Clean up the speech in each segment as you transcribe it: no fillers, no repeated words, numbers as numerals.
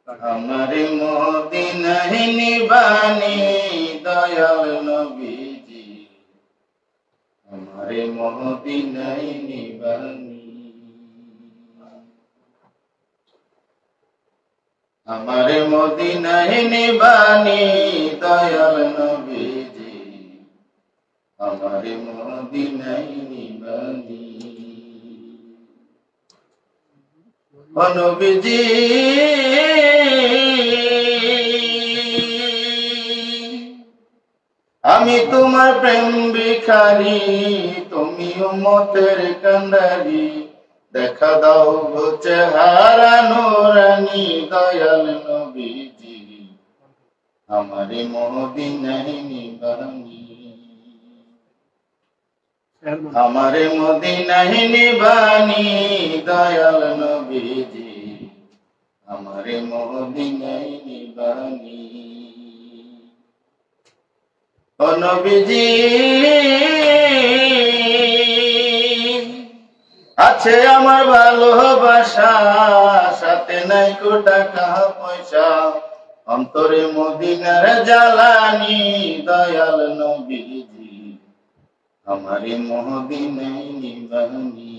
हमारे मदीनाय निबानी दयाल नबीजी हमारे मदीनाय निबानी हमारे मदीनाय निबानी दयाल नबीजी हमारे मदीनाय निबानी ओ नबीजी आमी तुम्हार प्रेम भिखारी तुमी उम्मतेर कांडारी देखा दाओ गो चेहारा नूरानी दयाल नबीजी हमारे मदीनाय निबानी हमारे मदीनाय निबानी दयाल नबीजी हमारे मदीनाय निबानी ओ नबीजी আছে আমার ভালোবাসা সাথে নাই কো টাকা পয়সা অন্তরে মদিনার জ্বালানি দয়াল নবীজি हमारे मदीनाय निबानी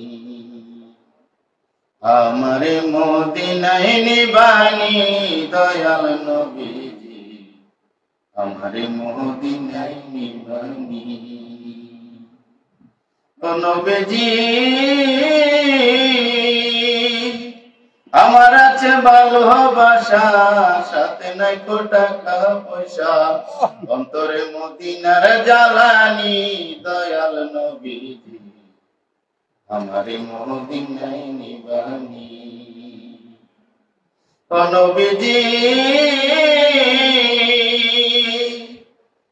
हमारे मदीनाय निबानी दयाल नबीजी हमारे मदीनाय निबानी ओ नबीजी আমার আছে ভালোবাসা সাথে নাই কো টাকা পয়সা অন্তরে মদিনার জ্বালানি দয়াল নবীজি हमारे मदीनाय निबानी ओ नबीजी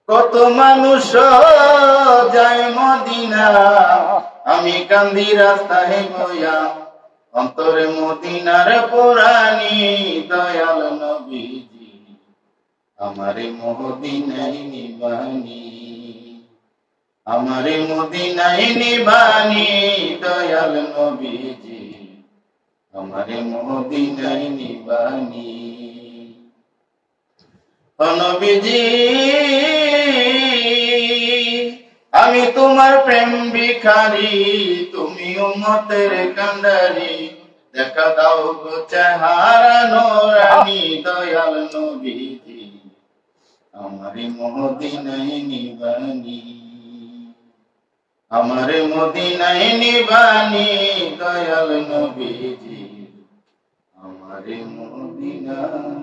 কত মানুষ যায় মদিনা আমি কান্দি রাস্তায় বইয়া অন্তরে মদিনার পুরানি দয়াল নবীজি हमारे मदीनाय निबानी हमारे मदीनाय निबानी दयाल नबीजी हमारे मदीनाय निबानी ओ नबीजी আমি তোমার প্রেম ভিখারি তুমি উম্মতের কান্ডারি দেখা দাও গো চেহারা নূরানি দয়াল নবীজি हमारे मदीनाय निबानी हमारे मदीनाय निबानी दयाल नबीजी हमारे मदीनाय